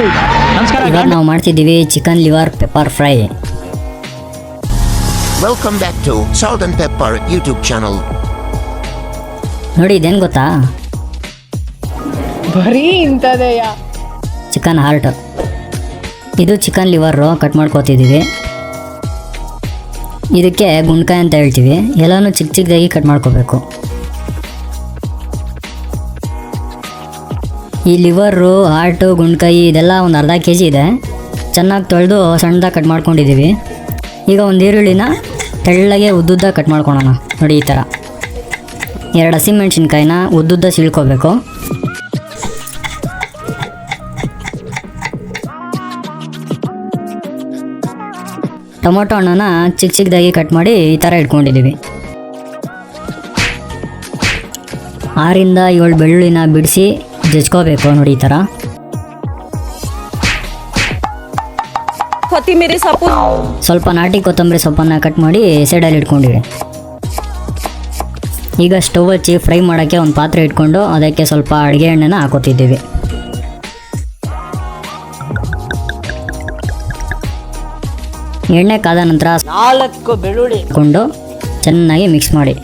ಇವಾಗ ನಾವು ಮಾಡ್ತಿದ್ದೀವಿ chicken liver pepper fry. Welcome back to Salt and Pepper YouTube channel. ನೋಡಿ ಇದೇನು ಗೊತ್ತಾ, ಬರೀ ಇಂಥದೆಯಾ ಚಿಕನ್ ಹಾರ್ಟ್. ಇದು ಚಿಕನ್ ಲಿವರು ಕಟ್ ಮಾಡ್ಕೋತಿದ್ದೀವಿ. ಇದಕ್ಕೆ ಗುಂಡ್ಕಾಯಿ ಅಂತ ಹೇಳ್ತೀವಿ. ಎಲ್ಲನೂ ಚಿಕ್ಕ ಚಿಕ್ಕದಾಗಿ ಕಟ್ ಮಾಡ್ಕೋಬೇಕು. ಈ ಲಿವರು, ಹಾರ್ಟು, ಗುಂಡ್ಕಾಯಿ ಇದೆಲ್ಲ ಒಂದು ಅರ್ಧ kg ಇದೆ. ಚೆನ್ನಾಗಿ ತೊಳೆದು ಸಣ್ಣದಾಗಿ ಕಟ್ ಮಾಡ್ಕೊಂಡಿದ್ದೀವಿ. ಈಗ ಒಂದು ಈರುಳ್ಳಿನ ತೆಳ್ಳಗೆ ಉದ್ದುದ್ದ ಕಟ್ ಮಾಡ್ಕೊಳೋಣ. ನೋಡಿ ಈ ಥರ 2 ಹಸಿಮೆಣ್ಸಿನ್ಕಾಯಿನ ಉದ್ದುದ್ದ ಸೀಳ್ಕೋಬೇಕು. ಟೊಮೊಟೊ ಹಣ್ಣನ್ನ ಚಿಕ್ಕ ಚಿಕ್ಕದಾಗಿ ಕಟ್ ಮಾಡಿ ಈ ಥರ ಇಟ್ಕೊಂಡಿದ್ದೀವಿ. 6 ಇಂದ 7 ಬೆಳ್ಳುಳ್ಳಿನ ಬಿಡಿಸಿ ಜಜ್ಕೋಬೇಕು. ನೋಡಿ ಈ ಥರ. ಕೊತ್ತಿಮೀರಿ ಸೊಪ್ಪು, ಸ್ವಲ್ಪ ನಾಟಿ ಕೊತ್ತಂಬರಿ ಸೊಪ್ಪನ್ನು ಕಟ್ ಮಾಡಿ ಸೈಡಲ್ಲಿ ಇಟ್ಕೊಂಡಿವಿ. ಈಗ ಸ್ಟವ್ ಹಚ್ಚಿ ಫ್ರೈ ಮಾಡೋಕ್ಕೆ ಒಂದು ಪಾತ್ರೆ ಇಟ್ಕೊಂಡು ಅದಕ್ಕೆ ಸ್ವಲ್ಪ ಅಡುಗೆ ಎಣ್ಣೆನ ಹಾಕೋತಿದ್ದೀವಿ. ಎಣ್ಣೆ ಕಾದ ನಂತರ 4 ಬೆಳ್ಳುಳ್ಳಿ ಹಾಕ್ಕೊಂಡು ಚೆನ್ನಾಗಿ ಮಿಕ್ಸ್ ಮಾಡಿ.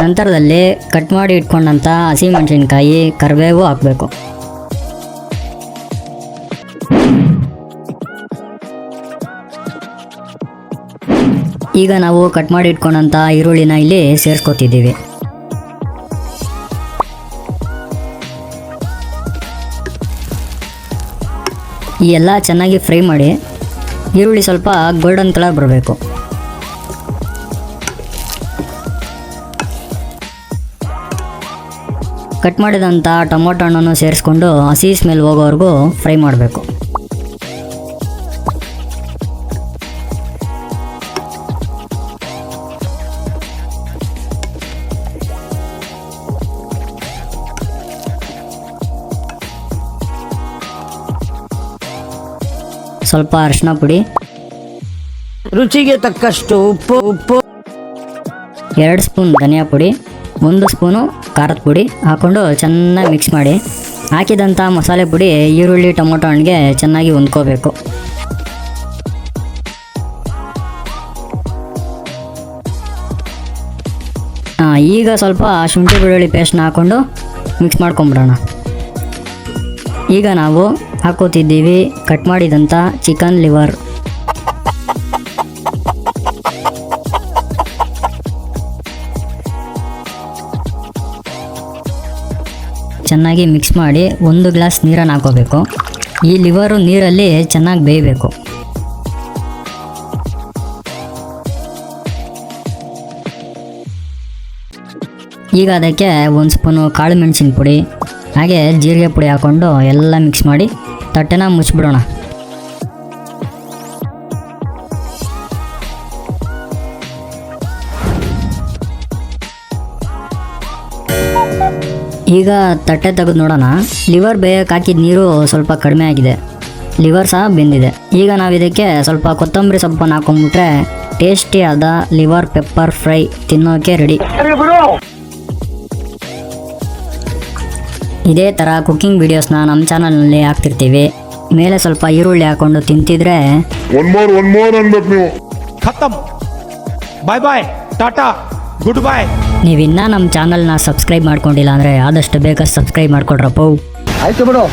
ನಂತರದಲ್ಲಿ ಕಟ್ ಮಾಡಿ ಇಟ್ಕೊಂಡಂಥ ಹಸಿಮೆಣಸಿನ್ಕಾಯಿ, ಕರಿಬೇವು ಹಾಕಬೇಕು. ಈಗ ನಾವು ಕಟ್ ಮಾಡಿ ಇಟ್ಕೊಂಡಂಥ ಈರುಳ್ಳಿನ ಇಲ್ಲಿ ಸೇರಿಸ್ಕೊತಿದ್ದೀವಿ. ಈ ಎಲ್ಲ ಚೆನ್ನಾಗಿ ಫ್ರೈ ಮಾಡಿ. ಈರುಳ್ಳಿ ಸ್ವಲ್ಪ ಗೋಲ್ಡನ್ ಕಲರ್ ಬರಬೇಕು. ಕಟ್ ಮಾಡಿದಂಥ ಟೊಮೊಟೊ ಹಣ್ಣನ್ನು ಸೇರಿಸ್ಕೊಂಡು ಹಸಿ ಸ್ಮೆಲ್ ಹೋಗೋವರೆಗೂ ಫ್ರೈ ಮಾಡಬೇಕು. ಸ್ವಲ್ಪ ಅರಿಶಿನ ಪುಡಿ, ರುಚಿಗೆ ತಕ್ಕಷ್ಟು ಉಪ್ಪು, 2 ಸ್ಪೂನ್ ಧನಿಯಾ ಪುಡಿ, 1 ಸ್ಪೂನು ಖಾರದ ಪುಡಿ ಹಾಕ್ಕೊಂಡು ಚೆನ್ನಾಗಿ ಮಿಕ್ಸ್ ಮಾಡಿ. ಹಾಕಿದಂಥ ಮಸಾಲೆ ಪುಡಿ ಈರುಳ್ಳಿ ಟೊಮೊಟೊ ಹಣ್ಣಿಗೆ ಚೆನ್ನಾಗಿ ಹೊಂದ್ಕೋಬೇಕು. ಈಗ ಸ್ವಲ್ಪ ಶುಂಠಿ ಬೆಳ್ಳುಳ್ಳಿ ಪೇಸ್ಟ್ನ ಹಾಕ್ಕೊಂಡು ಮಿಕ್ಸ್ ಮಾಡ್ಕೊಂಬಿಡೋಣ. ಈಗ ನಾವು ಹಾಕೋತಿದ್ದೀವಿ ಕಟ್ ಮಾಡಿದಂಥ ಚಿಕನ್ ಲಿವರ್. ಚೆನ್ನಾಗಿ ಮಿಕ್ಸ್ ಮಾಡಿ 1 ಗ್ಲಾಸ್ ನೀರನ್ನು ಹಾಕೋಬೇಕು. ಈ ಲಿವರು ನೀರಲ್ಲಿ ಚೆನ್ನಾಗಿ ಬೇಯಬೇಕು. ಈಗ ಅದಕ್ಕೆ 1 ಸ್ಪೂನು ಕಾಳು ಮೆಣಸಿನ ಪುಡಿ ಹಾಗೆ ಜೀರಿಗೆ ಪುಡಿ ಹಾಕ್ಕೊಂಡು ಎಲ್ಲ ಮಿಕ್ಸ್ ಮಾಡಿ ತಟ್ಟೆನ ಮುಚ್ಚಿಬಿಡೋಣ. ಈಗ ತಟ್ಟೆ ತೆಗೆದು ನೋಡೋಣ. ಲಿವರ್ ಬೇಯಕ್ಕೆ ಹಾಕಿದ ನೀರು ಸ್ವಲ್ಪ ಕಡಿಮೆ ಆಗಿದೆ, ಲಿವರ್ ಸಹ ಬೆಂದಿದೆ. ಈಗ ನಾವು ಇದಕ್ಕೆ ಸ್ವಲ್ಪ ಕೊತ್ತಂಬರಿ ಸೊಪ್ಪನ್ನು ಹಾಕೊಂಡ್ಬಿಟ್ರೆ ಟೇಸ್ಟಿಯಾದ ಲಿವರ್ ಪೆಪ್ಪರ್ ಫ್ರೈ ತಿನ್ನೋಕೆ ರೆಡಿ. ಇದೇ ಥರ ಕುಕ್ಕಿಂಗ್ ವಿಡಿಯೋಸ್ನ ನಮ್ಮ ಚಾನಲ್ನಲ್ಲಿ ಹಾಕ್ತಿರ್ತೀವಿ. ಮೇಲೆ ಸ್ವಲ್ಪ ಈರುಳ್ಳಿ ಹಾಕ್ಕೊಂಡು ತಿಂತಿದ್ರೆ ಒನ್ ಮೋರ್ ಅನ್ಬೇಕು ನೀವು. ಖತಮ್. ಬಾಯ್ ಬಾಯ್, ಟಾಟಾ, ಗುಡ್ ಬಾಯ್. ನೀವಿನ್ನೂ ನಮ್ಮ ಚಾನಲ್ನ ಸಬ್ಸ್ಕ್ರೈಬ್ ಮಾಡ್ಕೊಂಡಿಲ್ಲ ಅಂದರೆ ಆದಷ್ಟು ಬೇಗ ಸಬ್ಸ್ಕ್ರೈಬ್ ಮಾಡ್ಕೊಡ್ರಪ್ಪ. ಆಯ್ತು ಬಿಡು.